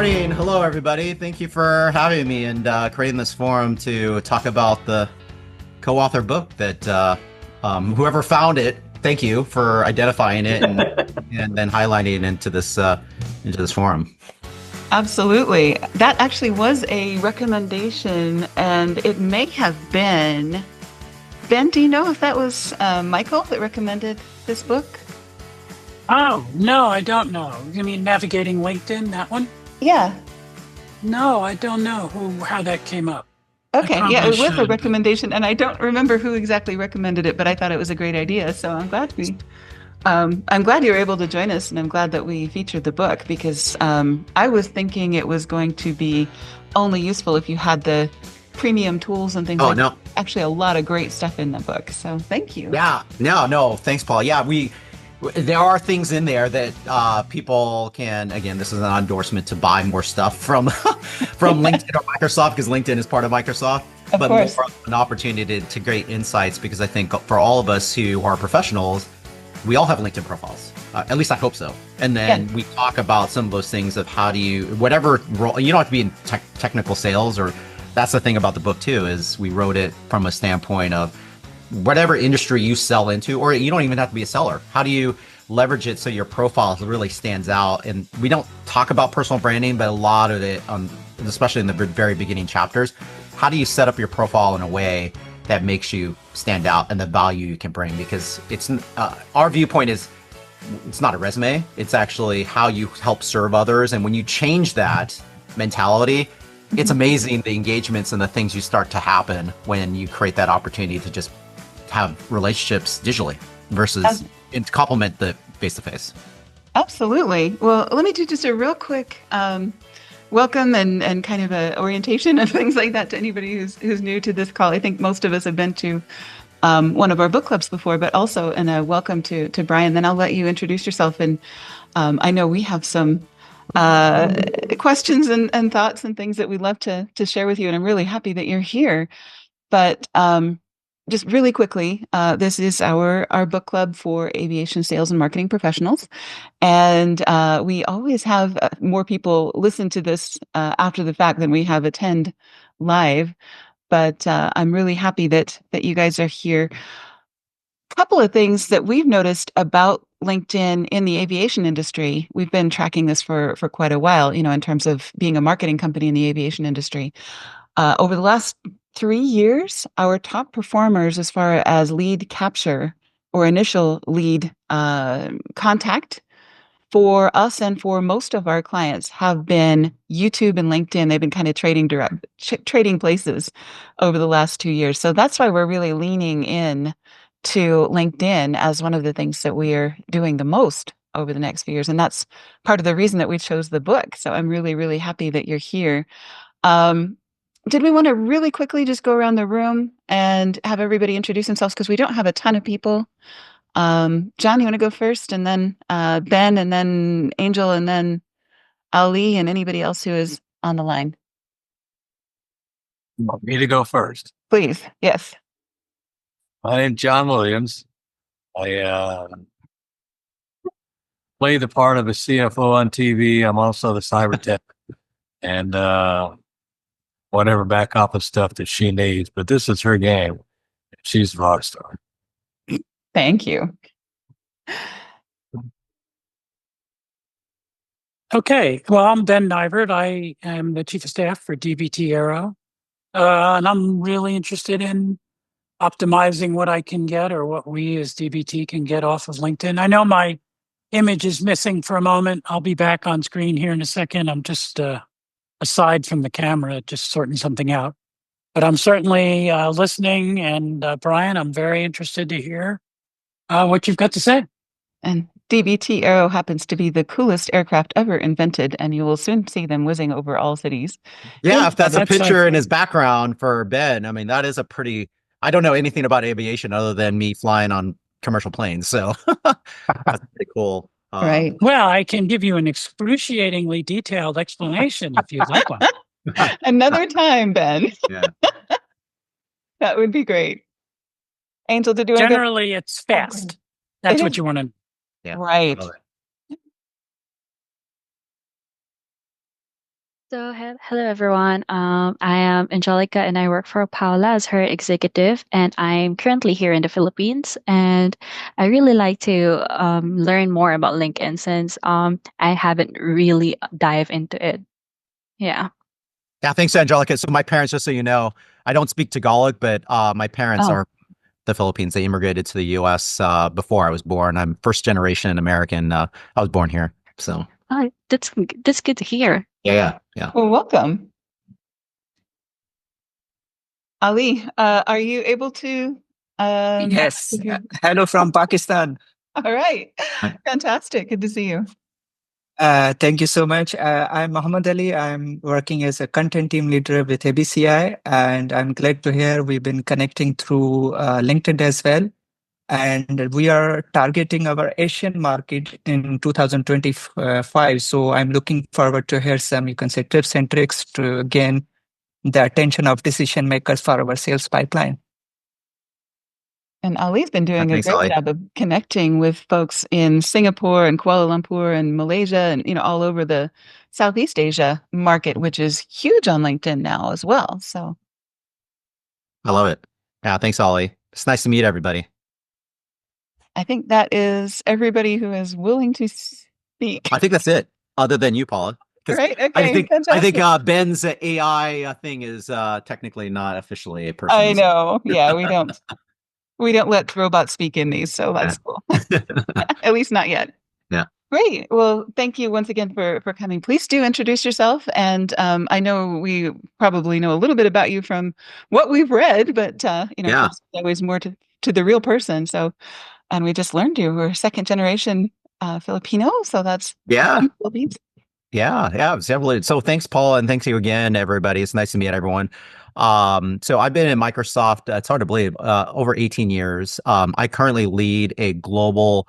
morning. Hello, everybody. Thank you for having me and creating this forum to talk about the co-author book that whoever found it. Thank you for identifying it and then highlighting it into this forum. Absolutely. That actually was a recommendation, and it may have been Ben. Do you know if that was Michael that recommended this book? Oh, no, I don't know. You mean Navigating LinkedIn, that one? Yeah. No, I don't know how that came up. Okay, yeah, it was a recommendation, and I don't remember who exactly recommended it, but I thought it was a great idea. So I'm glad you were able to join us, and I'm glad that we featured the book because I was thinking it was going to be only useful if you had the premium tools and things like that. Actually, a lot of great stuff in the book. So thank you. Yeah, no, thanks, Paul. Yeah, there are things in there that people can, again, this is an endorsement to buy more stuff from LinkedIn or Microsoft because LinkedIn is part of Microsoft. But more an opportunity to great insights because I think for all of us who are professionals, we all have LinkedIn profiles. At least I hope so. And then we talk about some of those things of how do you, whatever role, you don't have to be in technical sales, or that's the thing about the book too, is we wrote it from a standpoint of whatever industry you sell into, or you don't even have to be a seller. How do you leverage it so your profile really stands out? And we don't talk about personal branding, but a lot of it, especially in the very beginning chapters, how do you set up your profile in a way that makes you stand out and the value you can bring? Because it's our viewpoint is it's not a resume. It's actually how you help serve others. And when you change that mentality, it's amazing the engagements and the things you start to happen when you create that opportunity to just have relationships digitally versus and complement the face-to-face. Absolutely. Well, let me do just a real quick welcome and kind of a orientation and things like that to anybody who's new to this call. I think most of us have been to one of our book clubs before, but also and a welcome to Brian. Then I'll let you introduce yourself. And I know we have some questions and thoughts and things that we'd love to share with you. And I'm really happy that you're here. But just really quickly, this is our book club for aviation sales and marketing professionals. And we always have more people listen to this after the fact than we have attend live. But I'm really happy that you guys are here. A couple of things that we've noticed about LinkedIn in the aviation industry. We've been tracking this for quite a while, in terms of being a marketing company in the aviation industry. Over the last 3 years, our top performers as far as lead capture or initial lead contact for us and for most of our clients have been YouTube and LinkedIn. They've been kind of trading places over the last 2 years. So that's why we're really leaning in to LinkedIn as one of the things that we are doing the most over the next few years. And that's part of the reason that we chose the book. So I'm really, really happy that you're here. Did we want to really quickly just go around the room and have everybody introduce themselves? Because we don't have a ton of people. John, you want to go first, and then Ben, and then Angel, and then Ali, and anybody else who is on the line? You want me to go first? Please, yes. My name's John Williams. I play the part of a CFO on TV. I'm also the cyber tech and whatever back office stuff that she needs. But this is her game. She's a rock star. Thank you. Okay. Well, I'm Ben Nivert. I am the Chief of Staff for DBT Aero. And I'm really interested in optimizing what I can get or what we as DBT can get off of LinkedIn. I know my image is missing for a moment. I'll be back on screen here in a second. I'm just aside from the camera, just sorting something out. But I'm certainly listening. And Brian, I'm very interested to hear what you've got to say. And DBT Aero happens to be the coolest aircraft ever invented, and you will soon see them whizzing over all cities. Yeah, if that's a picture in his background for Ben, I mean, that is a pretty, I don't know anything about aviation other than me flying on commercial planes. So that's pretty cool. Right. Well, I can give you an excruciatingly detailed explanation if you'd like one. Another time, Ben. Yeah. That would be great. Angel, did you want to go? Generally, it's fast. That's what you want to. Yeah. Right. Hello everyone. I am Angelica and I work for Paula as her executive, and I'm currently here in the Philippines. And I really like to learn more about LinkedIn since I haven't really dived into it. Yeah. Yeah, thanks, Angelica. So my parents, just so you know, I don't speak Tagalog, but my parents Oh, are the Philippines. They immigrated to the U.S. Before I was born. I'm first generation American. I was born here. So oh, that's good to hear. yeah. Well, welcome. Ali, are you able to? Yes. Okay. Hello from Pakistan. All right. Hi. Fantastic. Good to see you. Thank you so much. I'm Muhammad Ali. I'm working as a content team leader with ABCI, and I'm glad to hear we've been connecting through LinkedIn as well. And we are targeting our Asian market in 2025. So I'm looking forward to hear some, you can say, tips and tricks to gain the attention of decision makers for our sales pipeline. And Ali's been doing a Thanks, great Ali. job of connecting with folks in Singapore and Kuala Lumpur and Malaysia and all over the Southeast Asia market, which is huge on LinkedIn now as well. So I love it. Yeah, thanks, Ali. It's nice to meet everybody. I think that is everybody who is willing to speak. I think that's it. Other than you, Paula, because Right? I Okay. think Fantastic. Ben's AI thing is technically not officially a I person. know. Yeah, we don't let robots speak in these, so Yeah. that's cool. At least not yet. Yeah. Great. Well, thank you once again for coming. Please do introduce yourself. And I know we probably know a little bit about you from what we've read, but of Yeah. course, there's always more to the real person. So, and we just learned you were second generation Filipino, so that's Yeah. Philippines. Yeah, absolutely. So thanks, Paul, and thanks you again, everybody. It's nice to meet everyone. So I've been in Microsoft, it's hard to believe, over 18 years. I currently lead a global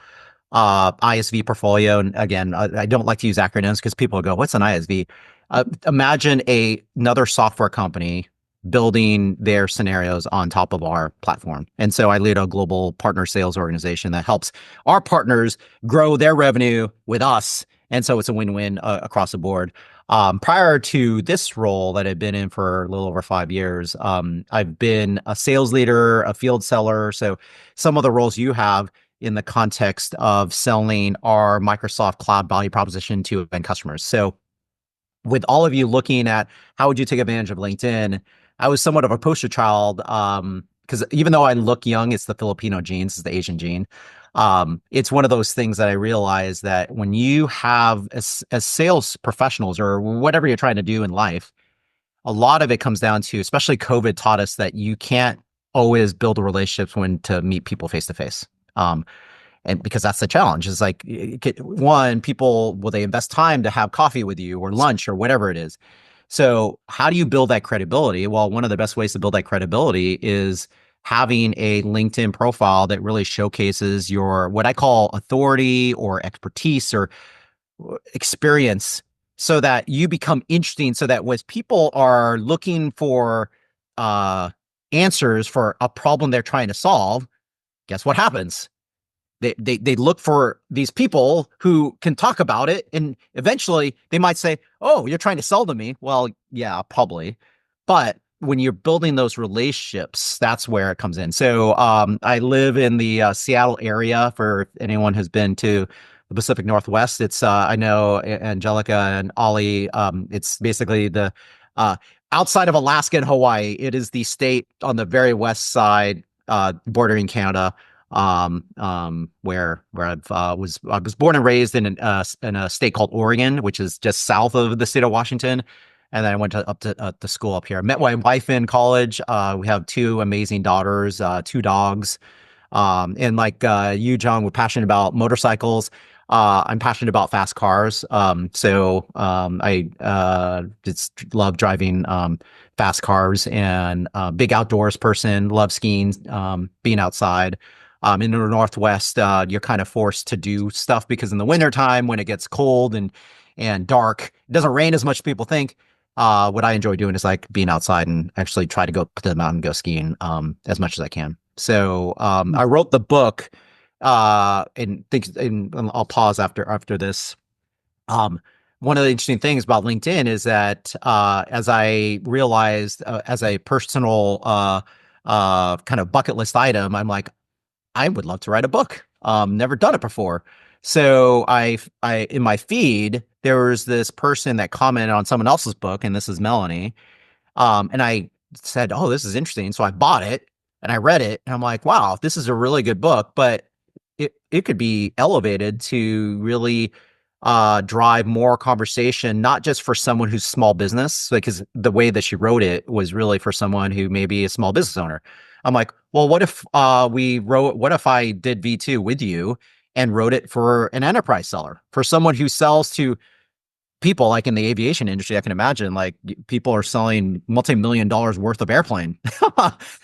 ISV portfolio. And again, I don't like to use acronyms because people go, what's an ISV? Imagine another software company building their scenarios on top of our platform. And so I lead a global partner sales organization that helps our partners grow their revenue with us. And so it's a win-win across the board. Prior to this role that I've been in for a little over 5 years, I've been a sales leader, a field seller. So some of the roles you have in the context of selling our Microsoft Cloud value proposition to end customers. So with all of you looking at how would you take advantage of LinkedIn, I was somewhat of a poster child because even though I look young, it's the Filipino genes, it's the Asian gene. It's one of those things that I realize that when you have as sales professionals or whatever you're trying to do in life, a lot of it comes down to, especially COVID taught us that you can't always build relationships when to meet people face to face. And because that's the challenge is like one, people, will they invest time to have coffee with you or lunch or whatever it is? So how do you build that credibility? Well, one of the best ways to build that credibility is having a LinkedIn profile that really showcases your, what I call authority or expertise or experience so that you become interesting so that when people are looking for answers for a problem they're trying to solve, guess what happens? They look for these people who can talk about it, and eventually they might say, "Oh, you're trying to sell to me." Well, yeah, probably, but when you're building those relationships, that's where it comes in. So I live in the Seattle area. For anyone who's been to the Pacific Northwest, it's I know Angelica and Ollie. It's basically the outside of Alaska and Hawaii. It is the state on the very west side, bordering Canada, where I was born and raised in a state called Oregon, which is just south of the state of Washington. And then I went up to school up here. I met my wife in college. We have two amazing daughters, two dogs. And like you, John, we're passionate about motorcycles. I'm passionate about fast cars. I just love driving fast cars and big outdoors person, love skiing, being outside. In the Northwest, you're kind of forced to do stuff because in the wintertime when it gets cold and dark, it doesn't rain as much as people think. What I enjoy doing is like being outside and actually try to go to the mountain, go skiing as much as I can. So I wrote the book, and I'll pause after this. one of the interesting things about LinkedIn is that as I realized as a personal kind of bucket list item, I'm like, I would love to write a book. Never done it before. So I in my feed, there was this person that commented on someone else's book, and this is Melanie. And I said, "Oh, this is interesting." So I bought it and I read it, and I'm like, "Wow, this is a really good book." But it could be elevated to really drive more conversation, not just for someone who's small business, because the way that she wrote it was really for someone who may be a small business owner. I'm like, well, what if what if I did V2 with you and wrote it for an enterprise seller, for someone who sells to people like in the aviation industry? I can imagine like people are selling multi-million dollars worth of airplane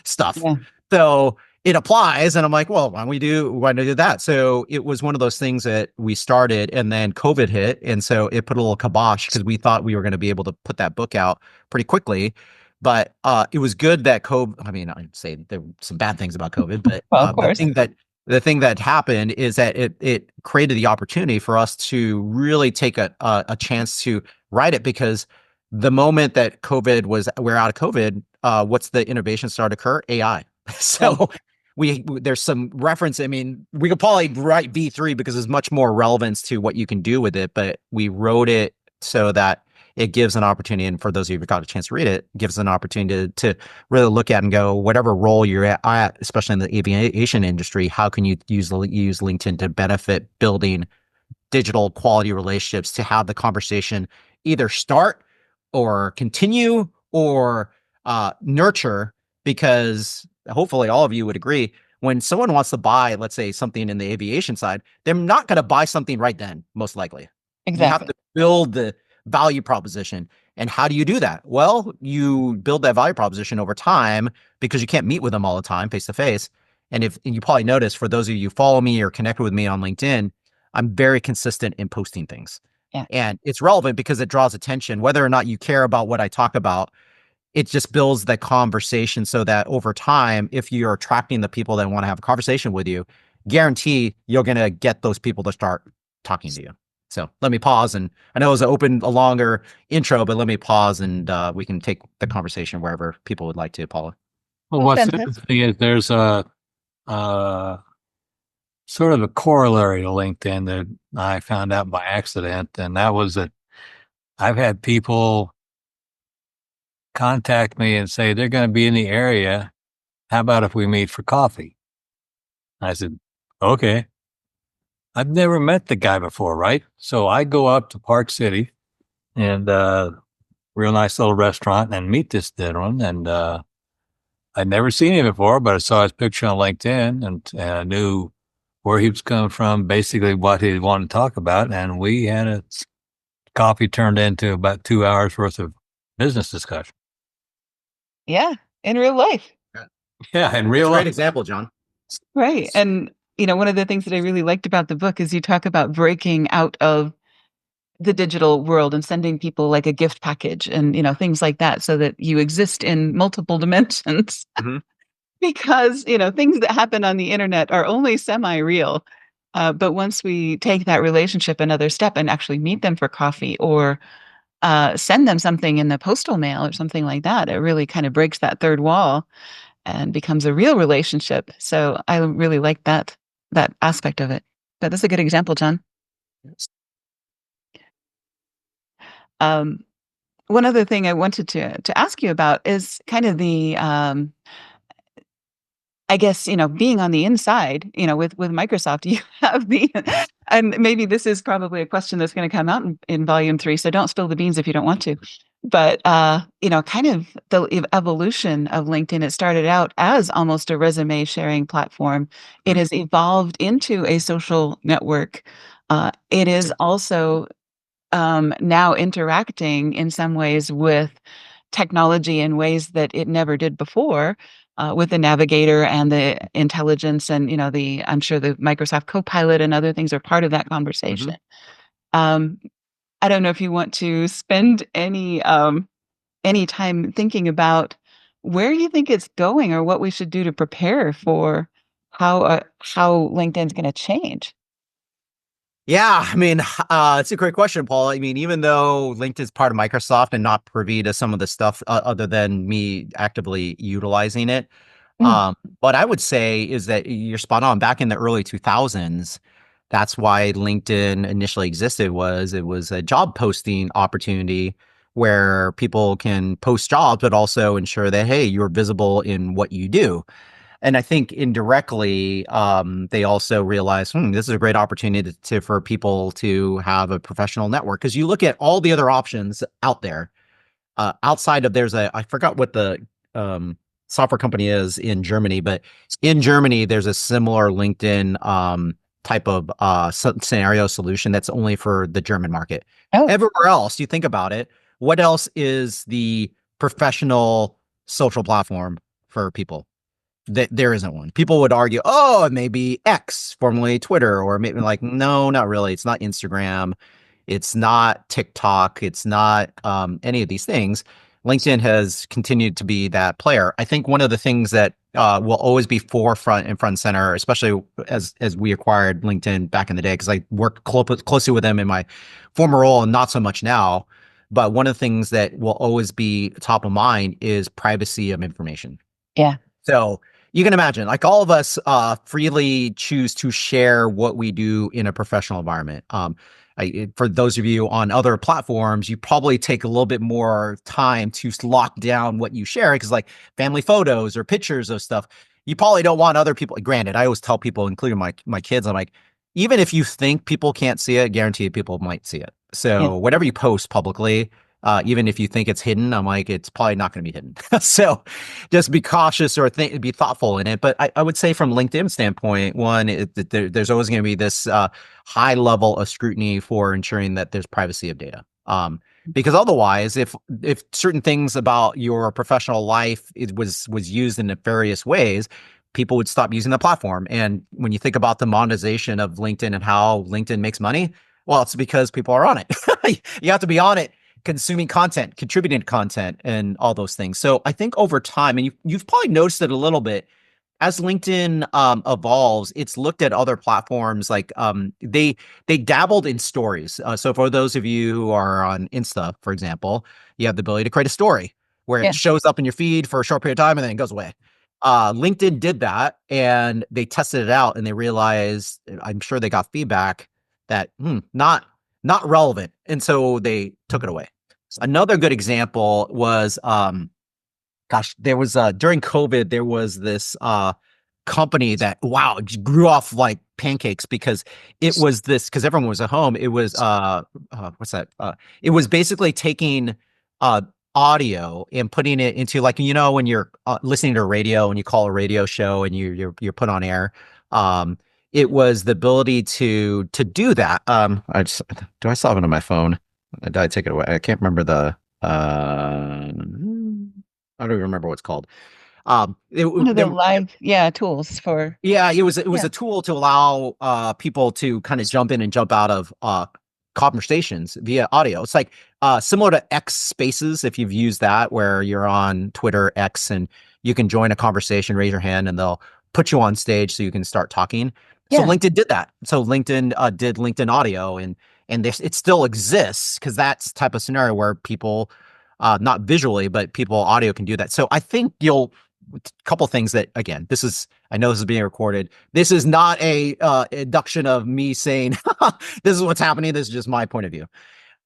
stuff. Yeah. So it applies. And I'm like, well, why don't we do that? So it was one of those things that we started, and then COVID hit. And so it put a little kibosh because we thought we were going to be able to put that book out pretty quickly. But it was good that COVID, I mean, I'd say there were some bad things about COVID, but Well, of course. the thing that happened is that it created the opportunity for us to really take a chance to write it, because the moment that we're out of COVID, what's the innovation started to occur? AI. So there's some reference. I mean, we could probably write V3 because there's much more relevance to what you can do with it, but we wrote it so that it gives an opportunity. And for those of you who got a chance to read it, gives an opportunity to really look at and go, whatever role you're at, especially in the aviation industry, how can you use LinkedIn to benefit building digital quality relationships, to have the conversation either start or continue or nurture? Because hopefully all of you would agree, when someone wants to buy, let's say, something in the aviation side, they're not going to buy something right then, most likely. Exactly. You have to build the value proposition. And how do you do that? Well, you build that value proposition over time, because you can't meet with them all the time face to face. And you probably notice, for those of you who follow me or connect with me on LinkedIn, I'm very consistent in posting things. Yeah. And it's relevant because it draws attention. Whether or not you care about what I talk about, it just builds the conversation, so that over time, if you're attracting the people that want to have a conversation with you, guarantee you're going to get those people to start talking to you. So let me pause. And I know it was a longer intro, but let me pause, and we can take the conversation wherever people would like to, Paula. Well, what's interesting is there's a sort of a corollary to LinkedIn that I found out by accident, and that was that I've had people contact me and say they're going to be in the area. How about if we meet for coffee? I said, okay. I've never met the guy before, right? So I go up to Park City, and real nice little restaurant, and meet this gentleman. And I'd never seen him before, but I saw his picture on LinkedIn, and I knew where he was coming from, basically what he wanted to talk about. And we had a coffee turned into about 2 hours worth of business discussion. Yeah, in real life. Yeah, in real life. Great example, John. Right. And, one of the things that I really liked about the book is you talk about breaking out of the digital world and sending people like a gift package and, things like that, so that you exist in multiple dimensions. Mm-hmm. Because, things that happen on the internet are only semi-real. But once we take that relationship another step and actually meet them for coffee, or send them something in the postal mail or something like that, it really kind of breaks that third wall and becomes a real relationship. So I really like that aspect of it. But that's a good example, John. One other thing I wanted to ask you about is kind of the I guess, being on the inside, with Microsoft, you have and maybe this is probably a question that's going to come out in volume 3, so don't spill the beans if you don't want to. But, kind of the evolution of LinkedIn, it started out as almost a resume sharing platform. It has evolved into a social network. It is also now interacting in some ways with technology in ways that it never did before, with the Navigator and the intelligence, and I'm sure the Microsoft Copilot and other things are part of that conversation. I don't know if you want to spend any time thinking about where you think it's going, or what we should do to prepare for how LinkedIn's going to change. Yeah, I mean, it's a great question, Paul. I mean, even though LinkedIn is part of Microsoft and not privy to some of the stuff other than me actively utilizing it, Mm. what I would say is that you're spot on. Back in the early 2000s, that's why LinkedIn initially existed. Was it was a job posting opportunity where people can post jobs, but also ensure that hey, you're visible in what you do. And I think indirectly, they also realize, this is a great opportunity for people to have a professional network. Because you look at all the other options out there, outside of I forgot what the software company is in Germany, but in Germany, there's a similar LinkedIn type of scenario solution that's only for the German market. Oh, Everywhere else, you think about it, what else is the professional social platform for people? There isn't one. People would argue, oh, it may be X, formerly Twitter, or maybe like, no, not really. It's not Instagram. It's not TikTok. It's not any of these things. LinkedIn has continued to be that player. I think one of the things that will always be forefront and front and center, especially as we acquired LinkedIn back in the day, because I worked closely with them in my former role and not so much now. But one of the things that will always be top of mind is privacy of information. yeah. So you can imagine, like all of us freely choose to share what we do in a professional environment. For those of you on other platforms, you probably take a little bit more time to lock down what you share because, like family photos or pictures of stuff, you probably don't want other people. Granted, I always tell people, including my kids, I'm like, even if you think people can't see it, guarantee people might see it. So whatever you post publicly, even if you think it's hidden, I'm like, it's probably not going to be hidden. So just be cautious or be thoughtful in it. But I would say from LinkedIn standpoint, one, there's always going to be this high level of scrutiny for ensuring that there's privacy of data. Because otherwise, if certain things about your professional life was used in nefarious ways, people would stop using the platform. And when you think about the monetization of LinkedIn and how LinkedIn makes money, well, it's because people are on it. You have to be on it, consuming content, contributing to content, and all those things. So I think over time, and you've probably noticed it a little bit, as LinkedIn evolves, it's looked at other platforms like they dabbled in stories. So for those of you who are on Insta, for example, you have the ability to create a story where it shows up in your feed for a short period of time and then it goes away. LinkedIn did that and they tested it out and they realized, I'm sure they got feedback that not relevant, and so they took it away. Another good example was there was during COVID, there was this company that grew off like pancakes because it was because everyone was at home. It was what's that? It was basically taking audio and putting it into, like, when you're listening to a radio and you call a radio show and you're put on air. It was the ability to do that. I still have it on my phone? Did I take it away? I can't remember I don't even remember what it's called. One of the live tools for it was a tool to allow people to kind of jump in and jump out of conversations via audio. It's like similar to X Spaces, if you've used that, where you're on Twitter X and you can join a conversation, raise your hand, and they'll put you on stage so you can start talking. So LinkedIn did that. So LinkedIn did LinkedIn Audio, and it still exists because that's the type of scenario where people, not visually, but people audio can do that. So I think a couple things that, again, I know this is being recorded. This is not a induction of me saying this is what's happening. This is just my point of view.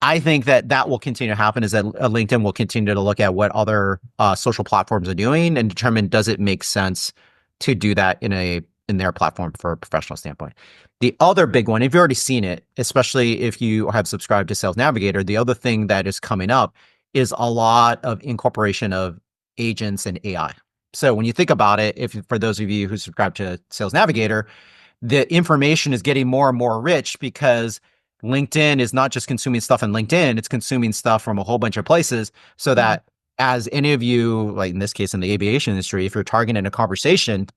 I think that will continue to happen, is that LinkedIn will continue to look at what other social platforms are doing and determine, does it make sense to do that in their platform for a professional standpoint. The other big one, if you've already seen it, especially if you have subscribed to Sales Navigator, the other thing that is coming up is a lot of incorporation of agents and AI. So when you think about it, for those of you who subscribe to Sales Navigator, the information is getting more and more rich because LinkedIn is not just consuming stuff in LinkedIn, it's consuming stuff from a whole bunch of places, so that as any of you, like in this case in the aviation industry, if you're targeting a conversation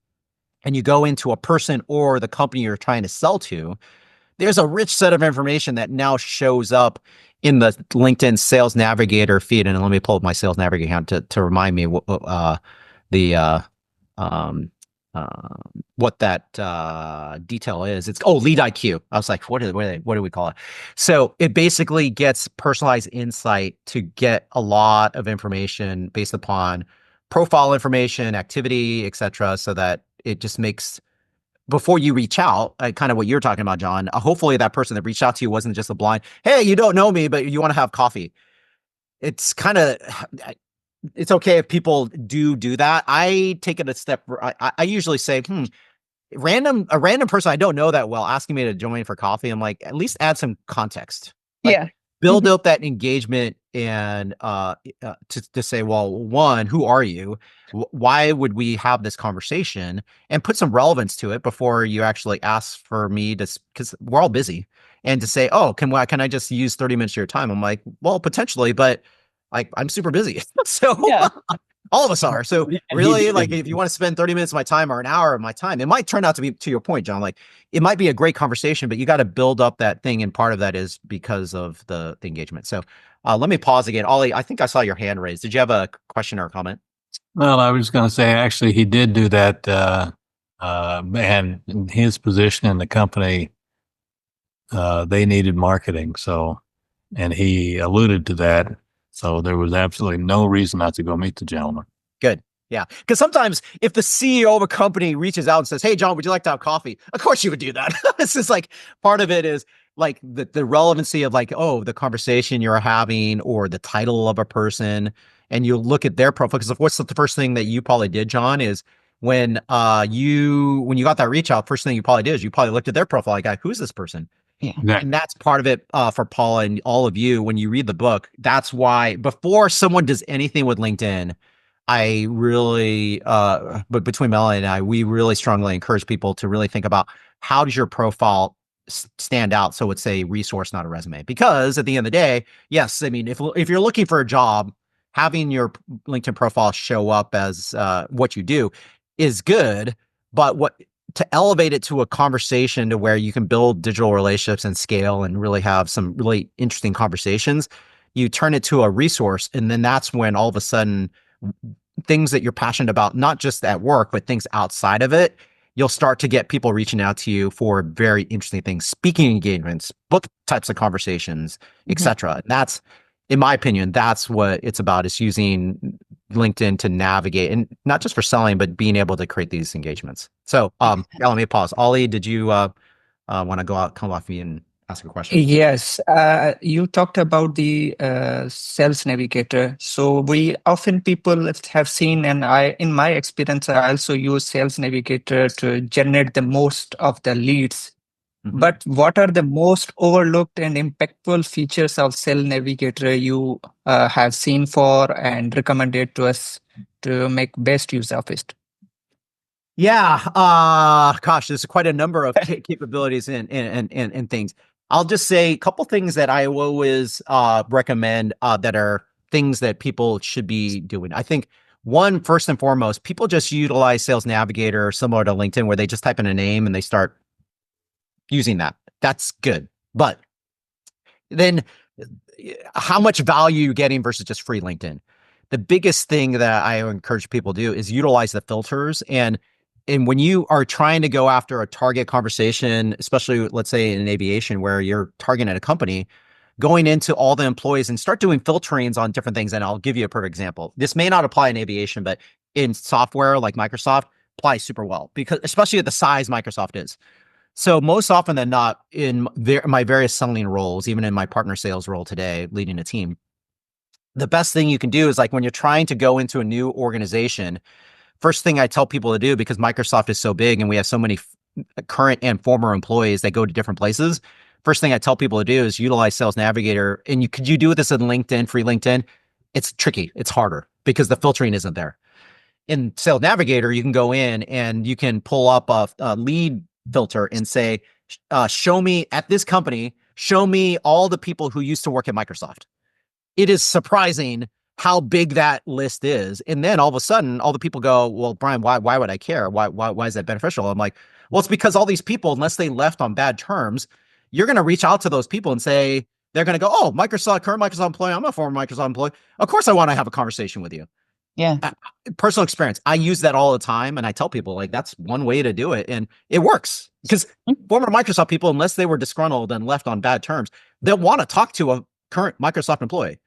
and you go into a person or the company you're trying to sell to, there's a rich set of information that now shows up in the LinkedIn Sales Navigator feed. And let me pull up my Sales Navigator account to remind me the what that detail is. It's lead IQ. I was like, what do we call it? So it basically gets personalized insight to get a lot of information based upon profile information, activity, etc., so that it just makes before you reach out, kind of what you're talking about, John. Hopefully, that person that reached out to you wasn't just a blind, "Hey, you don't know me, but you want to have coffee." It's kind of it's okay if people do that. I take it a step. I usually say, a random person I don't know that well asking me to join for coffee. I'm like, at least add some context. Like, build up that engagement and to say, well, one, who are you? Why would we have this conversation? And put some relevance to it before you actually ask for me to, because we're all busy. And to say, oh, can I just use 30 minutes of your time? I'm like, well, potentially, but like I'm super busy. So all of us are. So really, like, if you want to spend 30 minutes of my time or an hour of my time, it might turn out to be, to your point, John, like it might be a great conversation, but you got to build up that thing. And part of that is because of the engagement. So let me pause again. Ollie, I think I saw your hand raised. Did you have a question or a comment? Well, I was going to say, actually, he did do that. And in his position in the company, they needed marketing. So, and he alluded to that. So there was absolutely no reason not to go meet the gentleman. Good. Yeah. Because sometimes if the CEO of a company reaches out and says, "Hey, John, would you like to have coffee?" Of course you would do that. This is like part of it is like the relevancy of like, oh, the conversation you're having or the title of a person. And you look at their profile. Because what's the first thing that you probably did, John, is when you got that reach out, first thing you probably did is you probably looked at their profile like, who's this person? Yeah. And that's part of it for Paula and all of you. When you read the book, that's why before someone does anything with LinkedIn, I really, but between Melanie and I, we really strongly encourage people to really think about how does your profile stand out so it's a resource, not a resume. Because at the end of the day, yes, I mean, if you're looking for a job, having your LinkedIn profile show up as what you do is good, but to elevate it to a conversation to where you can build digital relationships and scale and really have some really interesting conversations, you turn it to a resource. And then that's when all of a sudden things that you're passionate about, not just at work, but things outside of it, you'll start to get people reaching out to you for very interesting things, speaking engagements, book types of conversations, etc. And that's, in my opinion, that's what it's about, is using LinkedIn to navigate, and not just for selling, but being able to create these engagements. So let me pause. Ollie, did you want to come off me and ask a question? Yes, you talked about the Sales Navigator. So people have seen, and in my experience, I also use Sales Navigator to generate the most of the leads. But what are the most overlooked and impactful features of Sales Navigator you have seen for and recommended to us to make best use of it? Yeah, gosh, there's quite a number of capabilities and things. I'll just say a couple things that I always recommend that are things that people should be doing. I think one, first and foremost, people just utilize Sales Navigator similar to LinkedIn, where they just type in a name and they start using that. That's good. But then how much value you're getting versus just free LinkedIn? The biggest thing that I encourage people to do is utilize the filters. And when you are trying to go after a target conversation, especially let's say in aviation where you're targeting a company, going into all the employees and start doing filterings on different things. And I'll give you a perfect example. This may not apply in aviation, but in software like Microsoft applies super well, because especially at the size Microsoft is. So most often than not, in my various selling roles, even in my partner sales role today, leading a team, the best thing you can do is like when you're trying to go into a new organization, first thing I tell people to do, because Microsoft is so big and we have so many current and former employees that go to different places, first thing I tell people to do is utilize Sales Navigator. And could you do this in LinkedIn, free LinkedIn? It's tricky. It's harder because the filtering isn't there. In Sales Navigator, you can go in and you can pull up a lead filter and say, show me at this company, show me all the people who used to work at Microsoft. It is surprising how big that list is. And then all of a sudden, all the people go, well, Brian, why would I care? Why is that beneficial? I'm like, well, it's because all these people, unless they left on bad terms, you're going to reach out to those people and say, they're going to go, oh, current Microsoft employee, I'm a former Microsoft employee. Of course I want to have a conversation with you. Yeah. Personal experience. I use that all the time, and I tell people like that's one way to do it, and it works because former Microsoft people, unless they were disgruntled and left on bad terms, they'll want to talk to a current Microsoft employee.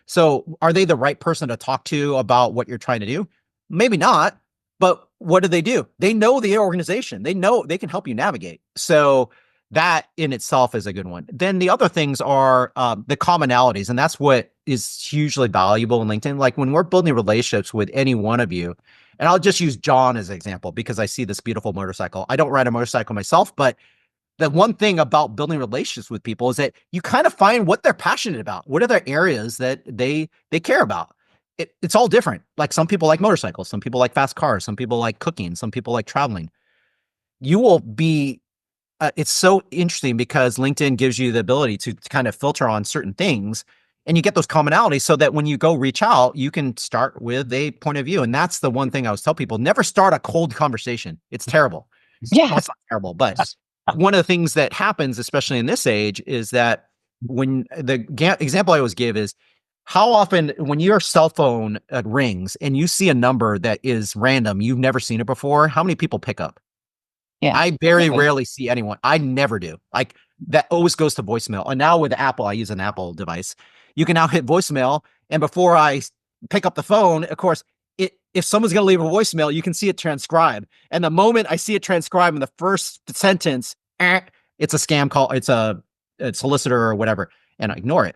So, are they the right person to talk to about what you're trying to do? Maybe not, but what do? They know the organization. They know they can help you navigate. So that in itself is a good one. Then the other things are the commonalities, and that's what is hugely valuable in LinkedIn. Like when we're building relationships with any one of you, and I'll just use John as an example because I see this beautiful motorcycle. I don't ride a motorcycle myself, but the one thing about building relationships with people is that you kind of find what they're passionate about. What are their areas that they care about? It's all different. Like some people like motorcycles, some people like fast cars, some people like cooking, some people like traveling. You will be it's so interesting because LinkedIn gives you the ability to kind of filter on certain things and you get those commonalities so that when you go reach out, you can start with a point of view. And that's the one thing I always tell people, never start a cold conversation. It's terrible. Yeah. Well, it's not terrible, but one of the things that happens, especially in this age, is that when the example I always give is how often when your cell phone rings and you see a number that is random, you've never seen it before, how many people pick up? Yeah. I very rarely see anyone. I never do. Like that always goes to voicemail. And now with Apple, I use an Apple device. You can now hit voicemail. And before I pick up the phone, of course, if someone's going to leave a voicemail, you can see it transcribe. And the moment I see it transcribe in the first sentence, it's a scam call. It's a solicitor or whatever. And I ignore it.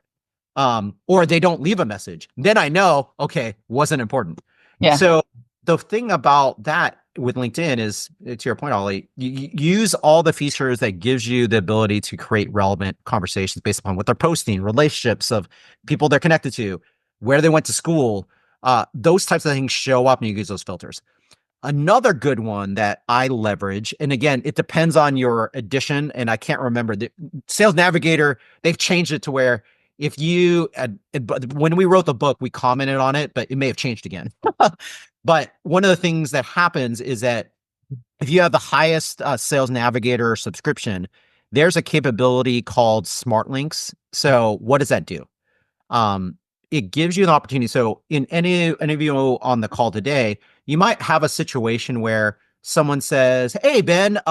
Or they don't leave a message. Then I know, okay, wasn't important. Yeah. So the thing about that with LinkedIn is, to your point, Ollie, you use all the features that gives you the ability to create relevant conversations based upon what they're posting, relationships of people they're connected to, where they went to school. Those types of things show up and you use those filters. Another good one that I leverage, and again, it depends on your edition, and I can't remember the Sales Navigator. They've changed it to where if you, when we wrote the book, we commented on it, but it may have changed again. But one of the things that happens is that if you have the highest Sales Navigator subscription, there's a capability called Smart Links. So what does that do? It gives you an opportunity. So in any of you on the call today, you might have a situation where someone says, "Hey Ben,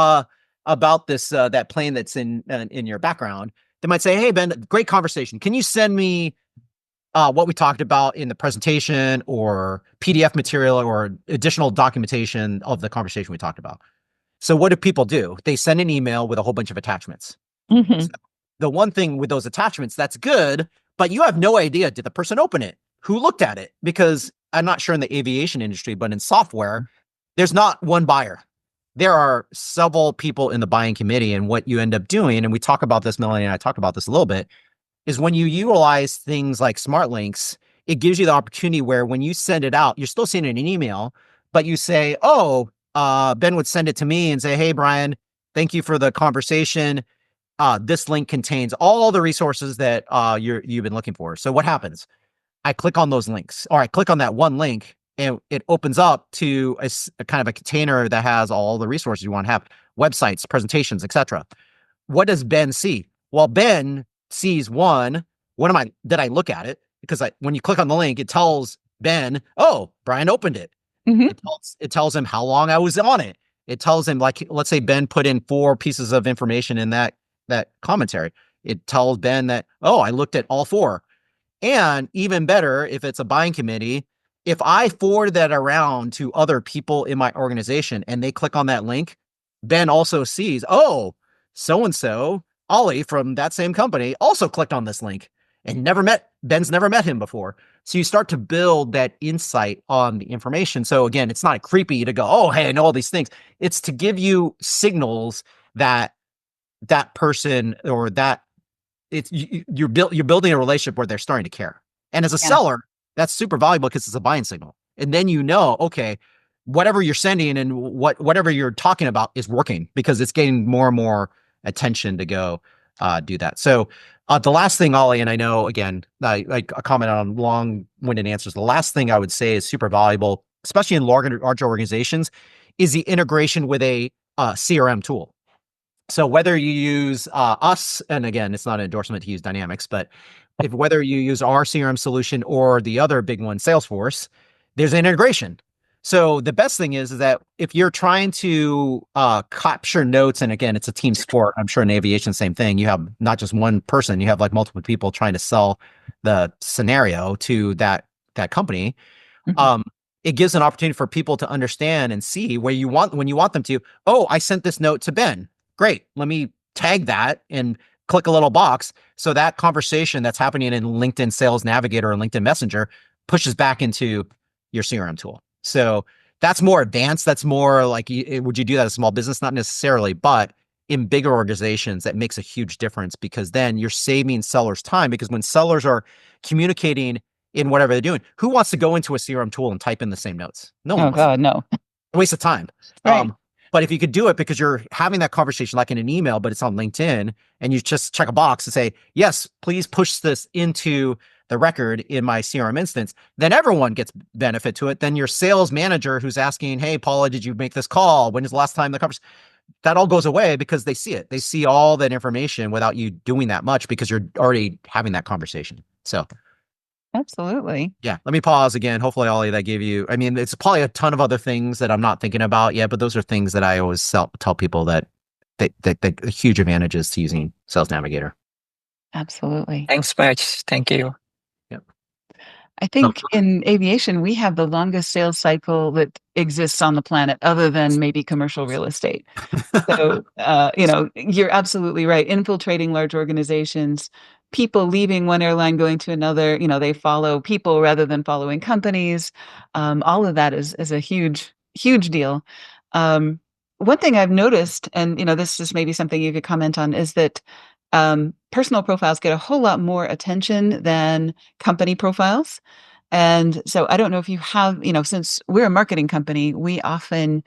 about this that plane that's in your background." They might say, "Hey Ben, great conversation. Can you send me what we talked about in the presentation or PDF material or additional documentation of the conversation we talked about?" So what do people do? They send an email with a whole bunch of attachments. Mm-hmm. So the one thing with those attachments, that's good, but you have no idea, did the person open it? Who looked at it? Because I'm not sure in the aviation industry, but in software, there's not one buyer. There are several people in the buying committee, and what you end up doing, and we talk about this, Melanie and I talk about this a little bit, is when you utilize things like Smart Links, it gives you the opportunity where when you send it out, you're still sending an email, but you say, "Oh, Ben would send it to me and say, 'Hey, Brian, thank you for the conversation. This link contains all the resources that you've been looking for.'" So what happens? I click on those links, or I click on that one link, and it opens up to a kind of a container that has all the resources you want to have, websites, presentations, etc. What does Ben see? Well, Ben sees did I look at it? Because when you click on the link, it tells Ben, "Oh, Brian opened it." Mm-hmm. It tells him how long I was on it. It tells him, like, let's say Ben put in 4 pieces of information in that commentary. It tells Ben that, "Oh, I looked at all 4. And even better, if it's a buying committee, if I forward that around to other people in my organization and they click on that link, Ben also sees, "Oh, so-and-so, Ollie from that same company also clicked on this link and Ben's never met him before." So you start to build that insight on the information. So again, it's not creepy to go, "Oh, hey, I know all these things." It's to give you signals that that person or that you're building a relationship where they're starting to care. And as a seller, that's super valuable because it's a buying signal. And then okay, whatever you're sending and whatever you're talking about is working because it's getting more and more attention to go do that. So the last thing, Ollie, and I know again, I comment on long-winded answers. The last thing I would say is super valuable, especially in larger organizations, is the integration with a CRM tool. So whether you use us, and again, it's not an endorsement to use Dynamics, but whether you use our CRM solution or the other big one, Salesforce, there's an integration. So the best thing is that if you're trying to capture notes, and again, it's a team sport. I'm sure in aviation, same thing. You have not just one person, you have like multiple people trying to sell the scenario to that company. It gives an opportunity for people to understand and see when you want them to. Oh, I sent this note to Ben. Great. Let me tag that and click a little box. So that conversation that's happening in LinkedIn Sales Navigator or LinkedIn Messenger pushes back into your CRM tool. So that's more advanced. That's more like, would you do that as a small business? Not necessarily, but in bigger organizations, that makes a huge difference, because then you're saving sellers time, because when sellers are communicating in whatever they're doing, who wants to go into a CRM tool and type in the same notes? No one. Oh God, no. A waste of time. Right. But if you could do it because you're having that conversation like in an email, but it's on LinkedIn, and you just check a box and say, yes, please push this into the record in my CRM instance, then everyone gets benefit to it. Then your sales manager who's asking, hey, Paula, did you make this call? When is the last time the conversation? That all goes away because they see it. They see all that information without you doing that much, because you're already having that conversation. So absolutely. yeah, let me pause again. Hopefully all of that gave you, I mean, it's probably a ton of other things that I'm not thinking about yet, but those are things that I always tell people that huge advantages to using Sales Navigator. Absolutely. Thanks much. Thank you. Yep. I think in aviation, we have the longest sales cycle that exists on the planet, other than maybe commercial real estate. So, you're absolutely right. Infiltrating large organizations, people leaving one airline, going to another, they follow people rather than following companies. All of that is a huge, huge deal. One thing I've noticed, and, this is maybe something you could comment on, is that personal profiles get a whole lot more attention than company profiles. And so I don't know if you have, since we're a marketing company, we often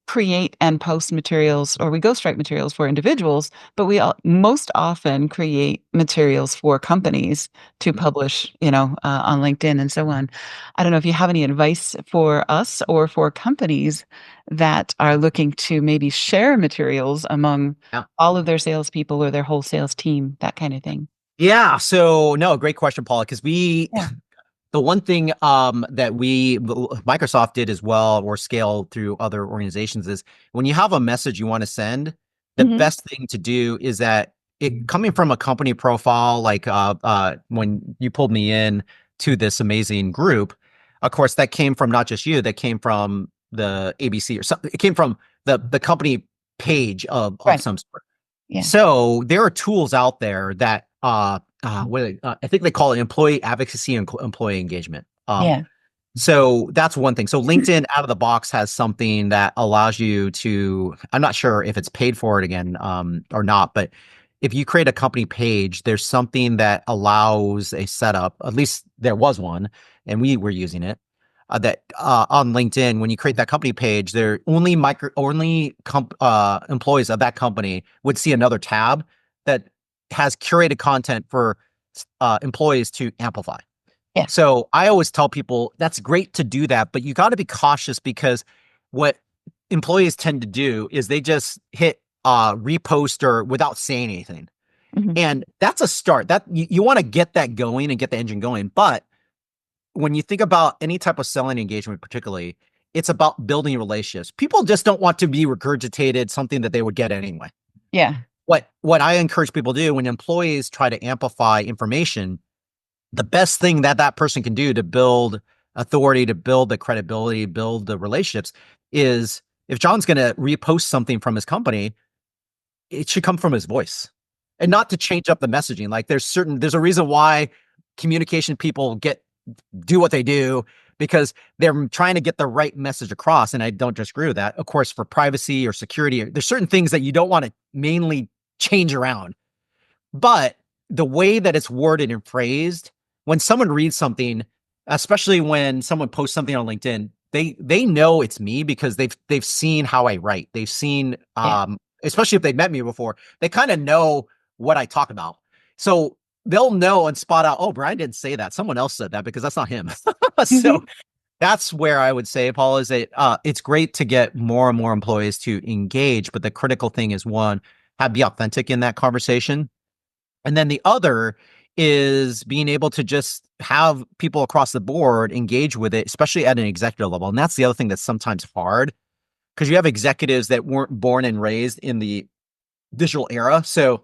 create and post materials, or we ghostwrite materials for individuals, but we most often create materials for companies to publish, on LinkedIn and so on. I don't know if you have any advice for us or for companies that are looking to maybe share materials among all of their salespeople or their whole sales team, that kind of thing. Yeah. So no, great question, Paula, because the one thing that Microsoft did as well, or scale through other organizations, is when you have a message you want to send, the best thing to do is that it coming from a company profile, like when you pulled me in to this amazing group, of course, that came from not just you, that came from the ABC or something. It came from the company page of some sort. Yeah. So there are tools out there that I think they call it employee advocacy and employee engagement. So that's one thing. So LinkedIn out of the box has something that allows you to, I'm not sure if it's paid for it again or not, but if you create a company page, there's something that allows a setup, at least there was one, and we were using it, that on LinkedIn, when you create that company page, there only employees of that company would see another tab that has curated content for employees to amplify. Yeah. So I always tell people that's great to do that, but you got to be cautious, because what employees tend to do is they just hit repost or without saying anything. And that's a start. That you want to get that going and get the engine going. But when you think about any type of selling engagement, particularly, it's about building relationships. People just don't want to be regurgitated something that they would get anyway. Yeah. What I encourage people to do when employees try to amplify information, the best thing that person can do to build authority, to build the credibility, build the relationships, is if John's going to repost something from his company, it should come from his voice, and not to change up the messaging. Like there's a reason why communication people do what they do, because they're trying to get the right message across. And I don't disagree with that. Of course, for privacy or security, there's certain things that you don't want to mainly change around. But the way that it's worded and phrased, when someone reads something, especially when someone posts something on LinkedIn, they know it's me, because they've seen how I write. They've seen, especially if they've met me before, they kind of know what I talk about. So they'll know and spot out, oh, Brian didn't say that. Someone else said that, because that's not him. So that's where I would say, Paul, is that it's great to get more and more employees to engage. But the critical thing is, one, be authentic in that conversation. And then the other is being able to just have people across the board engage with it, especially at an executive level. And that's the other thing that's sometimes hard, because you have executives that weren't born and raised in the digital era. So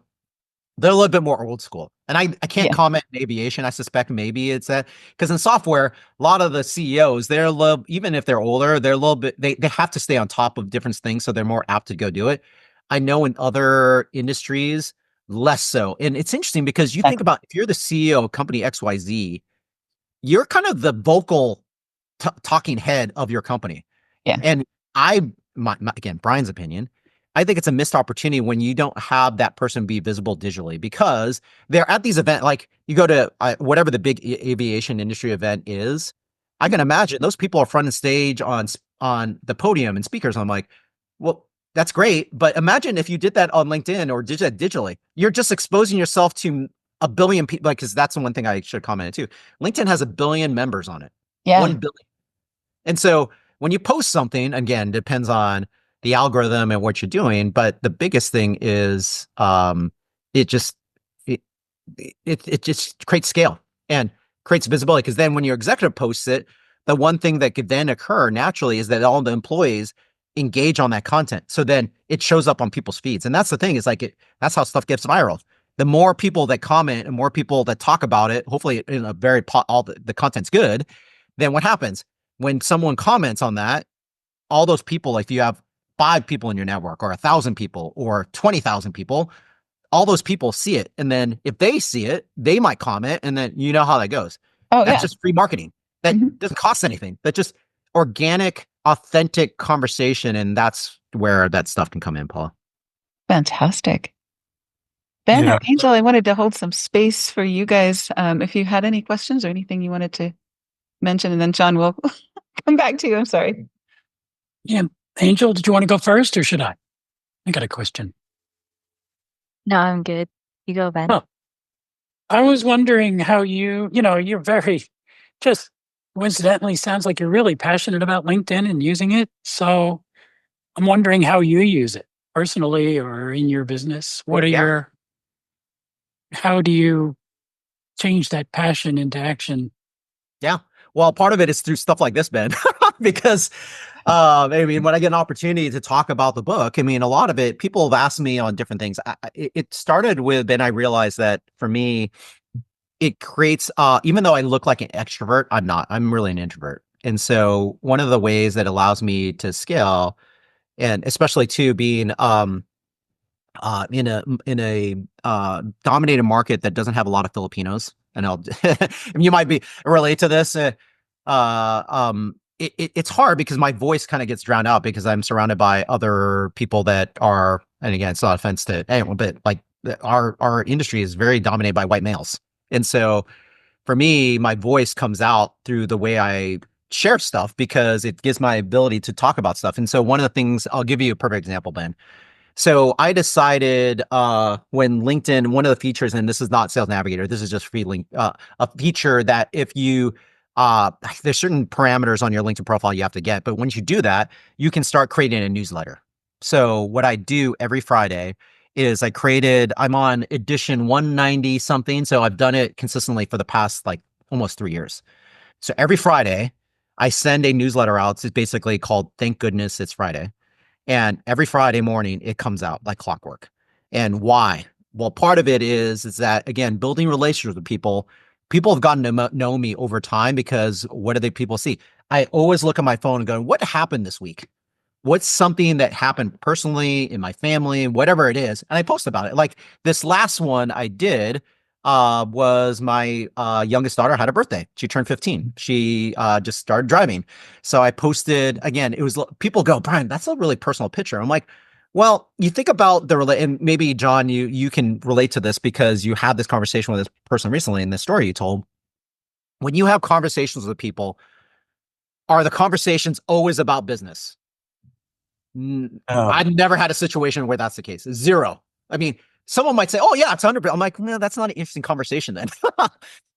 they're a little bit more old school. And I can't comment in aviation. I suspect maybe it's that, because in software, a lot of the CEOs, they're a little, even if they're older, they're a little bit, they have to stay on top of different things. So they're more apt to go do it. I know in other industries, less so. And it's interesting because you think about, if you're the CEO of company XYZ, you're kind of the vocal talking head of your company. Yeah. And again, Brian's opinion, I think it's a missed opportunity when you don't have that person be visible digitally, because they're at these events. Like you go to whatever the big aviation industry event is, I can imagine those people are front and stage on the podium and speakers. I'm like, well, that's great. But imagine if you did that on LinkedIn or did that digitally, you're just exposing yourself to a billion people. Like, because that's the one thing I should comment too. LinkedIn has 1 billion members on it. Yeah. 1 billion. And so when you post something, again, depends on the algorithm and what you're doing. But the biggest thing is it just creates scale and creates visibility. Because then when your executive posts it, the one thing that could then occur naturally is that all the employees engage on that content. So then it shows up on people's feeds. And that's the thing, is like that's how stuff gets viral. The more people that comment and more people that talk about it, hopefully in a very all the content's good, then what happens? When someone comments on that, all those people, like if you have 5 people in your network or 1,000 people or 20,000 people, all those people see it. And then if they see it, they might comment, and then you know how that goes. That's just free marketing. That doesn't cost anything. That's just organic, authentic conversation. And that's where that stuff can come in, Paula. Fantastic. Ben or Angel, I wanted to hold some space for you guys. If you had any questions or anything you wanted to mention, and then John will come back to you. I'm sorry. Yeah. Angel, did you want to go first or should I? I got a question. No, I'm good. You go, Ben. Oh. I was wondering how you're very, just coincidentally, sounds like you're really passionate about LinkedIn and using it. So I'm wondering how you use it personally or in your business. How do you change that passion into action? Yeah. Well, part of it is through stuff like this, Ben, because I mean, when I get an opportunity to talk about the book, I mean, a lot of it, people have asked me on different things. It started with, Ben, I realized that for me, it creates, even though I look like an extrovert, I'm not, I'm really an introvert. And so one of the ways that allows me to scale, and especially too being in a dominated market that doesn't have a lot of Filipinos, and you might be relate to this. It's hard because my voice kind of gets drowned out because I'm surrounded by other people that are, and again, it's not offense to anyone, but like our industry is very dominated by white males. And so for me, my voice comes out through the way I share stuff because it gives my ability to talk about stuff. And so one of the things, I'll give you a perfect example, Ben. So I decided when LinkedIn, one of the features, and this is not Sales Navigator, this is just free link, a feature that if you, there's certain parameters on your LinkedIn profile you have to get, but once you do that, you can start creating a newsletter. So what I do every Friday is I'm on edition 190 something. So I've done it consistently for the past like almost 3 years. So every Friday I send a newsletter out. It's basically called Thank Goodness It's Friday. And every Friday morning it comes out like clockwork. And why? Well, part of it is that, again, building relationships with people. People have gotten to know me over time because what do people see? I always look at my phone and go, what happened this week? What's something that happened personally in my family, whatever it is. And I post about it. Like this last one I did was my youngest daughter had a birthday. She turned 15. She just started driving. So I posted, again, it was, people go, Brian, that's a really personal picture. I'm like, well, you think about and maybe John, you can relate to this because you had this conversation with this person recently in this story you told. When you have conversations with people, are the conversations always about business? I've never had a situation where that's the case. Zero. I mean, someone might say, oh yeah, it's 100%. I'm like, no, that's not an interesting conversation then.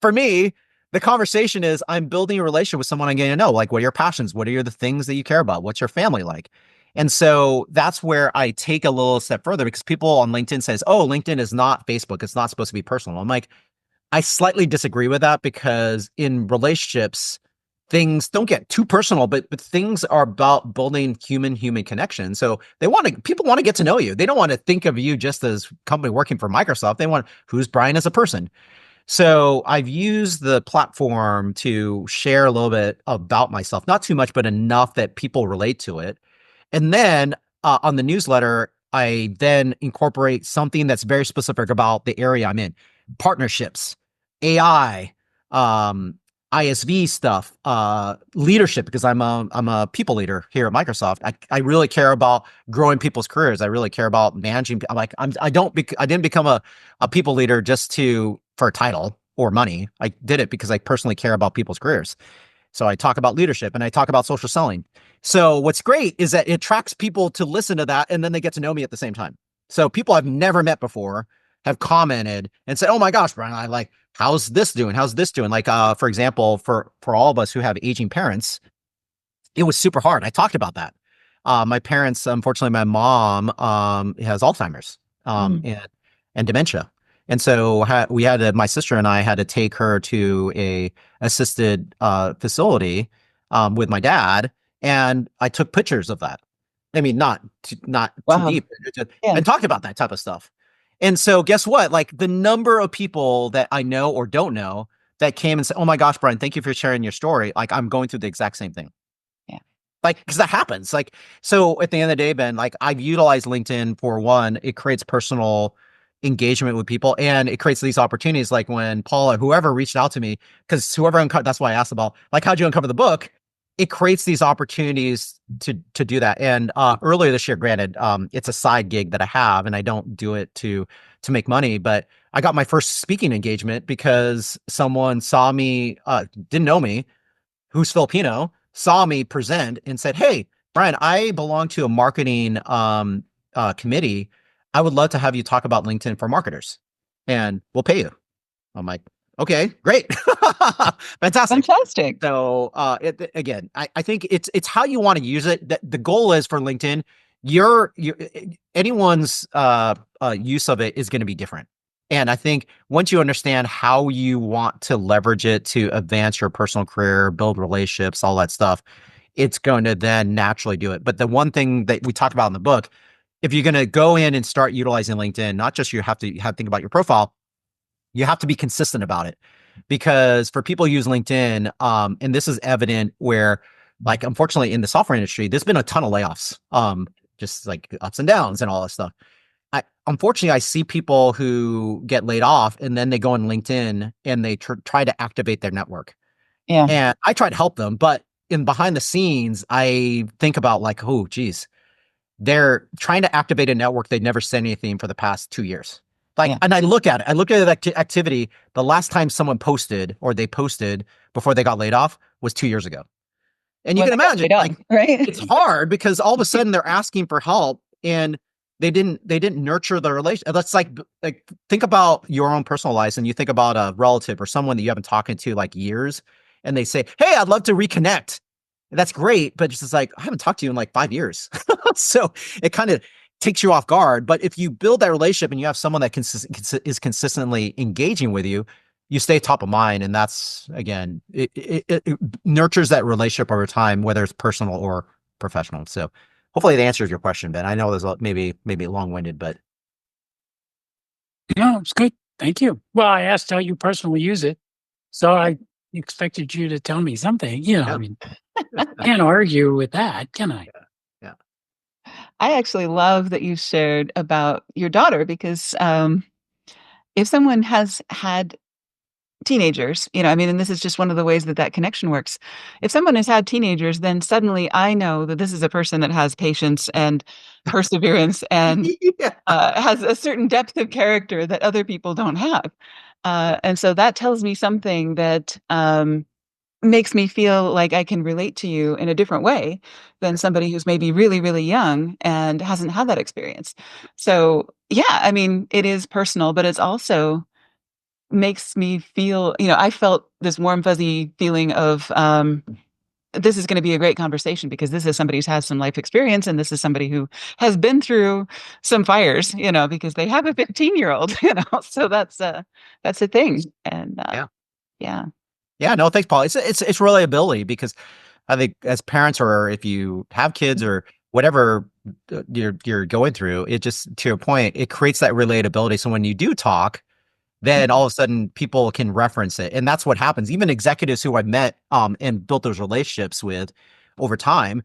For me, the conversation is I'm building a relationship with someone I'm getting to know. Like, what are your passions? What are the things that you care about? What's your family like? And so that's where I take a little step further because people on LinkedIn says, oh, LinkedIn is not Facebook. It's not supposed to be personal. I'm like, I slightly disagree with that because in relationships, things don't get too personal, but things are about building human connection. So people want to get to know you. They don't want to think of you just as company working for Microsoft. They want who's Brian as a person. So I've used the platform to share a little bit about myself, not too much, but enough that people relate to it. And then on the newsletter, I then incorporate something that's very specific about the area I'm in: partnerships, AI, ISV stuff, leadership, because I'm a people leader here at Microsoft. I really care about growing people's careers. I really care about managing. I didn't become a people leader just for a title or money. I did it because I personally care about people's careers. So I talk about leadership and I talk about social selling. So what's great is that it attracts people to listen to that, and then they get to know me at the same time. So people I've never met before have commented and said, "Oh my gosh, Brian, I like, how's this doing? How's this doing?" Like, for example, for all of us who have aging parents, it was super hard. I talked about that. My parents, unfortunately, my mom has Alzheimer's and dementia. And so my sister and I had to take her to a assisted facility with my dad, and I took pictures of that. I mean, not too Wow. deep, and talked about that type of stuff. And so, guess what? Like, the number of people that I know or don't know that came and said, "Oh my gosh, Brian, thank you for sharing your story." Like, I'm going through the exact same thing. Yeah. Like, because that happens. Like, so at the end of the day, Ben, like, I've utilized LinkedIn for one, it creates personal engagement with people, and it creates these opportunities. Like when Paula, whoever reached out to me, because that's why I asked about, like, how'd you uncover the book? It creates these opportunities to do that. And earlier this year, granted, it's a side gig that I have, and I don't do it to make money, but I got my first speaking engagement because someone saw me, didn't know me, who's Filipino, saw me present and said, "Hey, Brian, I belong to a marketing committee. I would love to have you talk about LinkedIn for marketers, and we'll pay you." I'm like, "Okay, great." Fantastic. Fantastic. So again, I think it's how you want to use it. The goal is for LinkedIn, anyone's use of it is going to be different. And I think once you understand how you want to leverage it to advance your personal career, build relationships, all that stuff, it's going to then naturally do it. But the one thing that we talk about in the book, if you're going to go in and start utilizing LinkedIn, not just you have to think about your profile, you have to be consistent about it. Because for people who use LinkedIn, and this is evident where, like, unfortunately in the software industry, there's been a ton of layoffs, just like ups and downs and all that stuff. Unfortunately, I see people who get laid off and then they go on LinkedIn and they try to activate their network. Yeah. And I try to help them, but in behind the scenes, I think about, like, oh, geez, they're trying to activate a network. They've never said anything for the past 2 years. And I look at that activity. The last time someone posted or they posted before they got laid off was 2 years ago. And you can imagine, like, right? It's hard because all of a sudden they're asking for help and they didn't nurture the relation. That's like think about your own personal life, and you think about a relative or someone that you haven't talked to like years, and they say, "Hey, I'd love to reconnect." That's great, but it's just like, I haven't talked to you in like 5 years. So it kind of takes you off guard. But if you build that relationship and you have someone that is consistently engaging with you, you stay top of mind. And that's, again, it nurtures that relationship over time, whether it's personal or professional. So hopefully that answers your question, Ben. I know there's maybe long-winded, but. No, it's good. Thank you. Well, I asked how you personally use it, so I expected you to tell me something. Yeah. I mean, can't argue with that, can I? Yeah. I actually love that you shared about your daughter, because if someone has had teenagers, I mean, and this is just one of the ways that connection works. If someone has had teenagers, then suddenly I know that this is a person that has patience and perseverance and has a certain depth of character that other people don't have. And so that tells me something that makes me feel like I can relate to you in a different way than somebody who's maybe really, really young and hasn't had that experience. So, yeah, I mean, it is personal, but it's also makes me feel, I felt this warm, fuzzy feeling of this is going to be a great conversation because this is somebody who's has some life experience, and this is somebody who has been through some fires, because they have a 15-year-old, so that's a thing. And yeah. Yeah, no, thanks, Paul. It's relatability because I think as parents, or if you have kids or whatever you're going through, it just, to your point, it creates that relatability. So when you do talk, then all of a sudden people can reference it. And that's what happens. Even executives who I've met and built those relationships with over time,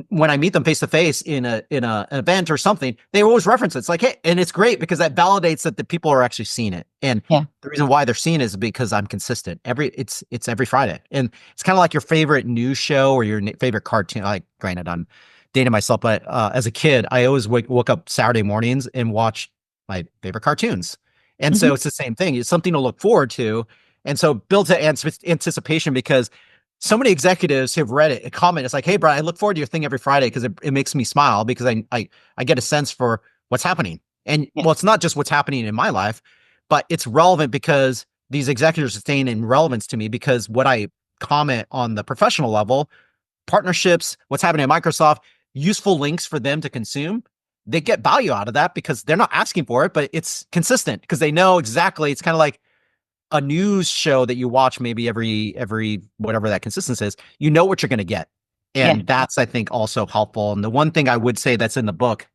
when I meet them face to face in an event or something, they always reference it. It's like, hey, and it's great because that validates that the people are actually seeing it. And the reason why they're seeing it is because I'm consistent. It's every Friday. And it's kind of like your favorite news show or your favorite cartoon. Like, granted, I'm dating myself, but as a kid, I always woke up Saturday mornings and watch my favorite cartoons. And so it's the same thing. It's something to look forward to. And so builds that anticipation because so many executives have read it, a comment. It's like, hey, Brian, I look forward to your thing every Friday because it makes me smile because I get a sense for what's happening. And well, it's not just what's happening in my life, but it's relevant because these executives are staying in relevance to me because what I comment on the professional level, partnerships, what's happening at Microsoft, useful links for them to consume. They get value out of that because they're not asking for it, but it's consistent because they know exactly. It's kind of like a news show that you watch maybe every whatever that consistency is. You know what you're going to get. And that's, I think, also helpful. And the one thing I would say that's in the book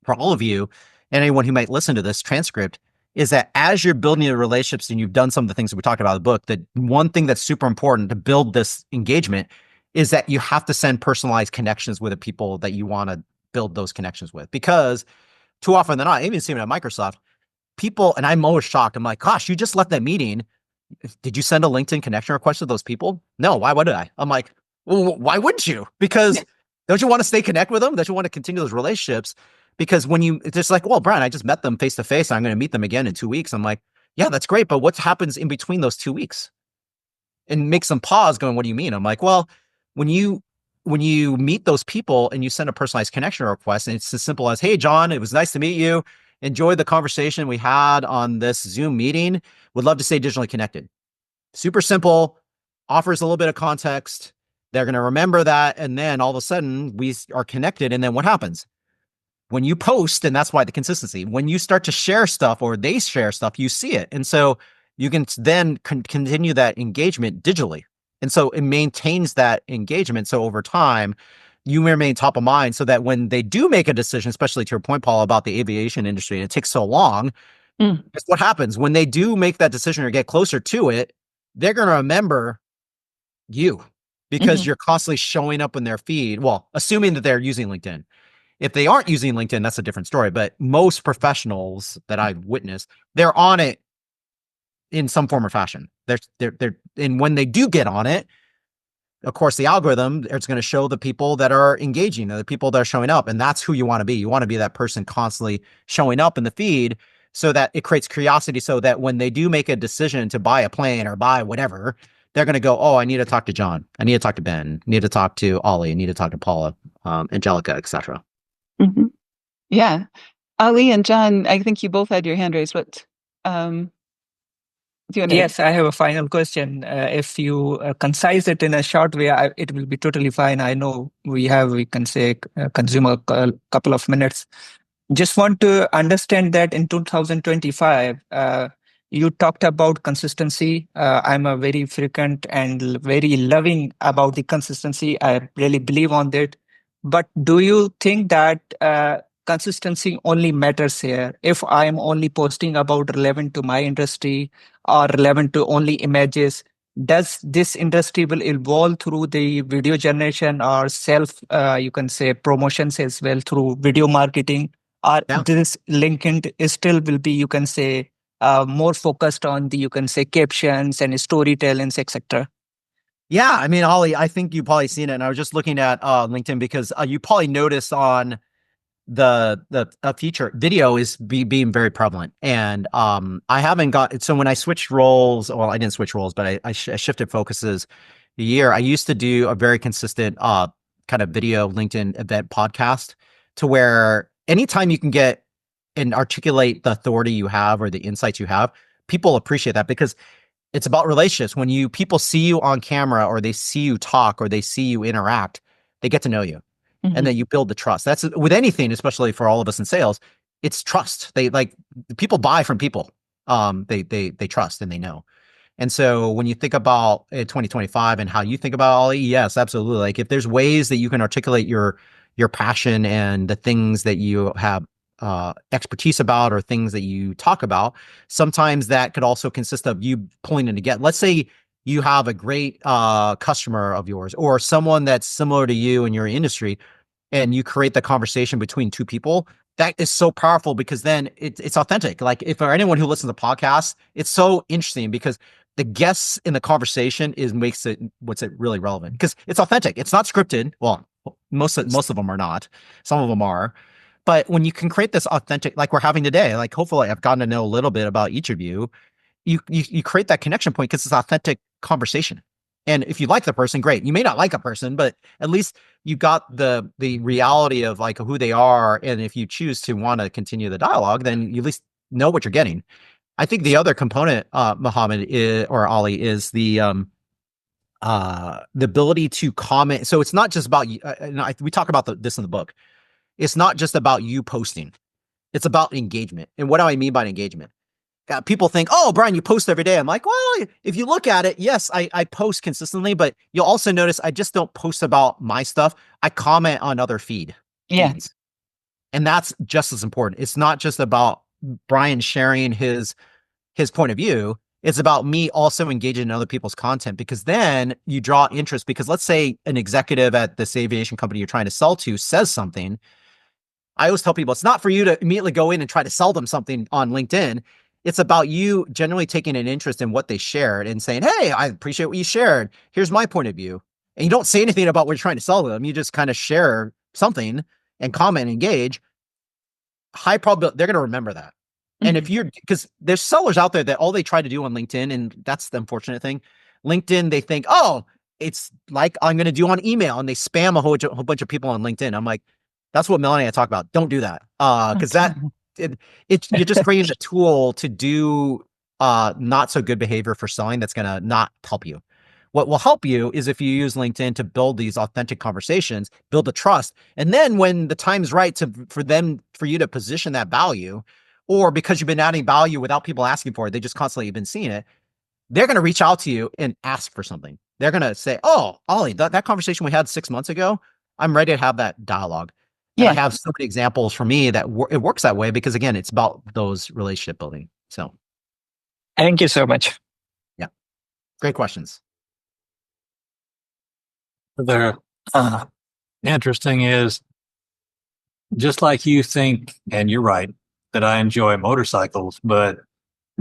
for all of you and anyone who might listen to this transcript is that as you're building the relationships and you've done some of the things that we talked about in the book, that one thing that's super important to build this engagement is that you have to send personalized connections with the people that you want to build those connections with. Because too often than not, even seeing it at Microsoft, people, and I'm always shocked. I'm like, gosh, you just left that meeting. Did you send a LinkedIn connection request to those people? No, why would I? I'm like, well, why wouldn't you? Because don't you want to stay connected with them? Don't you want to continue those relationships? Because when it's just like, well, Brian, I just met them face to face. I'm going to meet them again in 2 weeks. I'm like, yeah, that's great. But what happens in between those 2 weeks? And makes them pause going, what do you mean? I'm like, well, when you meet those people and you send a personalized connection request, and it's as simple as, hey, John, it was nice to meet you. Enjoyed the conversation we had on this Zoom meeting. Would love to stay digitally connected. Super simple, offers a little bit of context. They're going to remember that. And then all of a sudden we are connected. And then what happens? When you post, and that's why the consistency, when you start to share stuff or they share stuff, you see it. And so you can then continue that engagement digitally. And so it maintains that engagement. So over time, you remain top of mind so that when they do make a decision, especially to your point, Paul, about the aviation industry, and it takes so long, guess what happens? When they do make that decision or get closer to it, they're going to remember you because you're constantly showing up in their feed. Well, assuming that they're using LinkedIn. If they aren't using LinkedIn, that's a different story. But most professionals that I've witnessed, they're on it in some form or fashion. And when they do get on it, of course, the algorithm is going to show the people that are engaging, the people that are showing up. And that's who you want to be. You want to be that person constantly showing up in the feed so that it creates curiosity so that when they do make a decision to buy a plane or buy whatever, they're going to go, oh, I need to talk to John. I need to talk to Ben. I need to talk to Ollie. I need to talk to Paula, Angelica, etc. Yeah. Ali and John, I think you both had your hand raised. What do you want to? Yes, I have a final question. If you concise it in a short way, it will be totally fine. I know we can say, consume a couple of minutes. Just want to understand that in 2025, you talked about consistency. I'm a very frequent and very loving about the consistency. I really believe on that. But do you think that consistency only matters here? If I'm only posting about relevant to my industry or relevant to only images, does this industry will evolve through the video generation or self, you can say, promotions as well through video marketing? Or this LinkedIn is still will be, you can say, more focused on the, you can say, captions and storytellings, etc. Yeah, I mean, Ollie, I think you've probably seen it. And I was just looking at LinkedIn because you probably noticed on the feature video is being very prevalent. And I haven't got, so when I switched roles, well, I didn't switch roles, but I shifted focuses a year. I used to do a very consistent kind of video LinkedIn event podcast to where anytime you can get and articulate the authority you have or the insights you have, people appreciate that because It's about relationships. When people see you on camera, or they see you talk, or they see you interact, they get to know you. And then you build the trust. That's with anything, especially for all of us in sales, it's trust. People buy from people. They trust and they know. And so when you think about 2025 and how you think about Ollie, yes, absolutely. Like, if there's ways that you can articulate your passion and the things that you have expertise about, or things that you talk about, sometimes that could also consist of you pulling in together. Let's say you have a great customer of yours, or someone that's similar to you in your industry, and you create the conversation between two people. That is so powerful, because then it's authentic. Like, if for anyone who listens to podcasts, it's so interesting because the guests in the conversation makes it really relevant, because it's authentic. It's not scripted. Well, most of them are not. Some of them are. But when you can create this authentic, like we're having today, like, hopefully I've gotten to know a little bit about each of you. You create that connection point because it's authentic conversation. And if you like the person, great. You may not like a person, but at least you got the reality of like who they are. And if you choose to want to continue the dialogue, then you at least know what you're getting. I think the other component, Mohammed or Ali, is the ability to comment. So it's not just about you. We talk about this in the book. It's not just about you posting. It's about engagement. And what do I mean by engagement? People think, oh, Brian, you post every day. I'm like, well, if you look at it, yes, I post consistently, but you'll also notice I just don't post about my stuff. I comment on other feeds. And that's just as important. It's not just about Brian sharing his point of view. It's about me also engaging in other people's content, because then you draw interest. Because let's say an executive at this aviation company you're trying to sell to says something. I always tell people it's not for you to immediately go in and try to sell them something on LinkedIn. It's about you generally taking an interest in what they shared and saying, hey, I appreciate what you shared. Here's my point of view. And you don't say anything about what you're trying to sell them. You just kind of share something and comment and engage. High probability they're going to remember that. And if because there's sellers out there that all they try to do on LinkedIn, and that's the unfortunate thing. LinkedIn, they think, oh, it's like I'm going to do on email, and they spam a whole bunch of people on LinkedIn. I'm like, that's what Melanie and I talk about. Don't do that. Because you're just creating a tool to do not so good behavior for selling that's going to not help you. What will help you is if you use LinkedIn to build these authentic conversations, build the trust. And then when the time's right for you to position that value, or because you've been adding value without people asking for it, they just constantly have been seeing it, they're going to reach out to you and ask for something. They're going to say, oh, Ollie, that conversation we had 6 months ago, I'm ready to have that dialogue. And I have so many examples for me that it works that way, because again, it's about those relationship building. So thank you so much. Yeah. Great questions. The interesting is, just like you think, and you're right, that I enjoy motorcycles, but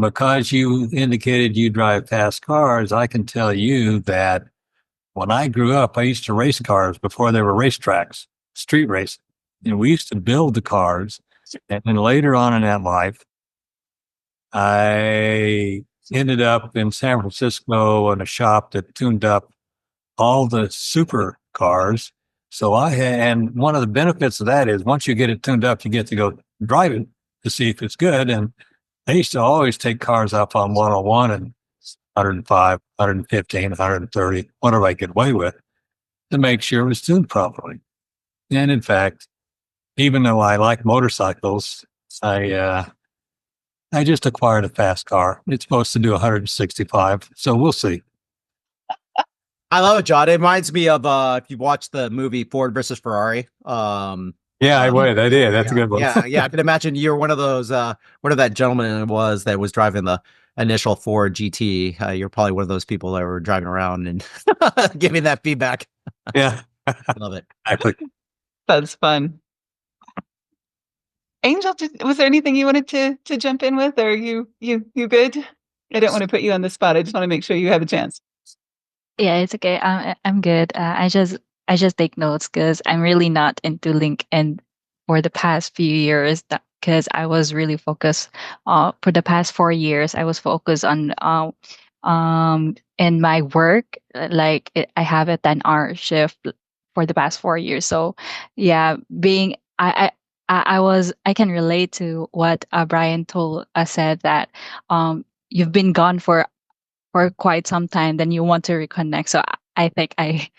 because you indicated you drive fast cars, I can tell you that when I grew up, I used to race cars before there were racetracks, street racing. And we used to build the cars. And then later on in that life, I ended up in San Francisco in a shop that tuned up all the super cars. So and one of the benefits of that is once you get it tuned up, you get to go drive it to see if it's good. And I used to always take cars up on 101 and 105, 115, 130, whatever I get away with, to make sure it was tuned properly. And in fact, even though I like motorcycles, I just acquired a fast car. It's supposed to do 165, so we'll see. I love it, John. It reminds me of if you watched the movie Ford versus Ferrari. Yeah, I would. I did. That's a good one. Yeah. I can imagine you're one of those. Whatever that gentleman was that was driving the initial Ford GT. You're probably one of those people that were driving around and giving that feedback. Yeah, love it. That's fun. Angel, was there anything you wanted to jump in with, or you good? I don't want to put you on the spot. I just want to make sure you have a chance. Yeah, it's okay. I'm good. I just take notes because I'm really not into LinkedIn for the past few years. Because I was really focused. For the past 4 years, I was focused on in my work. I have a 10-hour shift for the past 4 years. So yeah, I can relate to what Brian said that you've been gone for for quite some time, then you want to reconnect. So I think I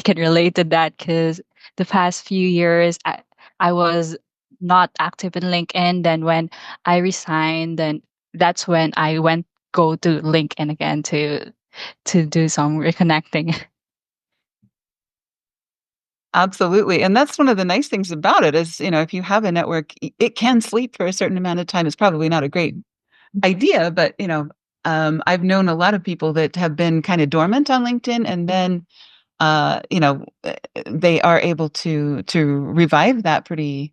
can relate to that, because the past few years I was not active in LinkedIn. Then when I resigned, then that's when I go to LinkedIn again to do some reconnecting. Absolutely. And that's one of the nice things about it is, if you have a network, it can sleep for a certain amount of time. It's probably not a great idea, but, I've known a lot of people that have been kind of dormant on LinkedIn, and then, they are able to revive that pretty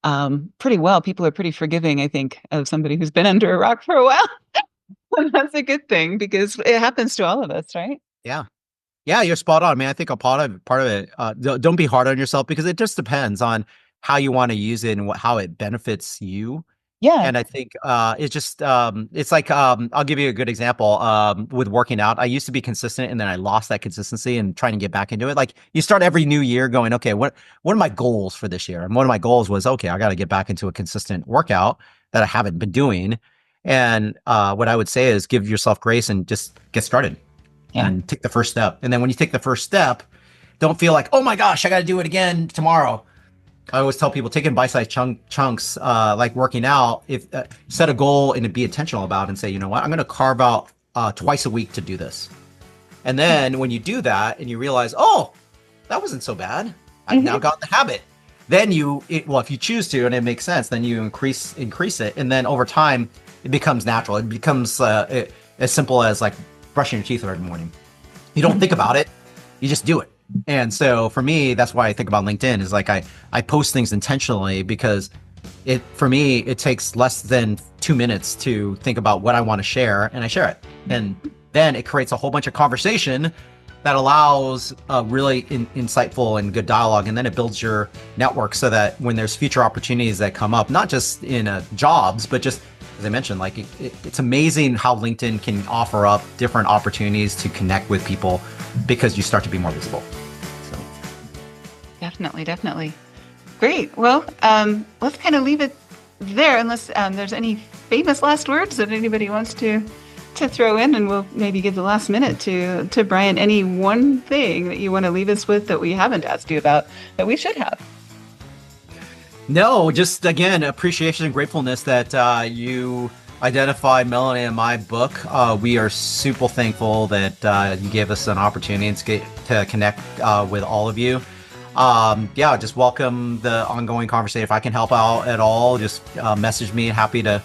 well. People are pretty forgiving, I think, of somebody who's been under a rock for a while. And that's a good thing because it happens to all of us, right? Yeah. Yeah, you're spot on. I mean, I think a part of it, don't be hard on yourself, because it just depends on how you want to use it and how it benefits you. Yeah. And I think it's just it's like I'll give you a good example. With working out, I used to be consistent, and then I lost that consistency and trying to get back into it. Like, you start every new year going, okay, what are my goals for this year? And one of my goals was, okay, I got to get back into a consistent workout that I haven't been doing. And what I would say is give yourself grace and just get started. Yeah. And take the first step. And then when you take the first step, don't feel like, oh my gosh, I got to do it again tomorrow. I always tell people, take in bite-sized chunks, like working out. If set a goal and be intentional about it, and say, you know what, I'm going to carve out twice a week to do this. And then when you do that and you realize, oh, that wasn't so bad, I've now got the habit. Then if you choose to, and it makes sense, then you increase it. And then over time, it becomes natural. It becomes as simple as like brushing your teeth every morning. You don't think about it, you just do it. And so for me, that's why I think about LinkedIn is like I post things intentionally, because for me, it takes less than 2 minutes to think about what I want to share, and I share it. And then it creates a whole bunch of conversation that allows really insightful and good dialogue. And then it builds your network so that when there's future opportunities that come up, not just in jobs, but just, as I mentioned, like it's amazing how LinkedIn can offer up different opportunities to connect with people because you start to be more visible. So. Definitely. Great. Well, let's kind of leave it there, unless there's any famous last words that anybody wants to throw in, and we'll maybe give the last minute to Brian. Any one thing that you want to leave us with that we haven't asked you about that we should have? No, just again, appreciation and gratefulness that you identified Melanie and my book. We are super thankful that you gave us an opportunity to connect with all of you. Just welcome the ongoing conversation. If I can help out at all, just message me. Happy to,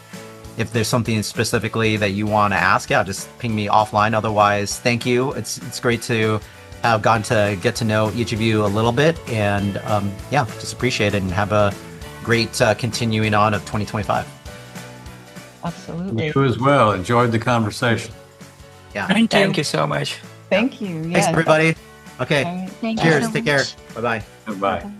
if there's something specifically that you want to ask, just ping me offline. Otherwise, thank you. It's great to have gotten to get to know each of you a little bit, and just appreciate it, and have a great continuing on of 2025. Absolutely. You as well. Enjoyed the conversation. Yeah. Thank you so much. Thank you. Thanks, everybody. Okay. All right. Thank you Cheers. so Take much. care. Bye-bye. Goodbye.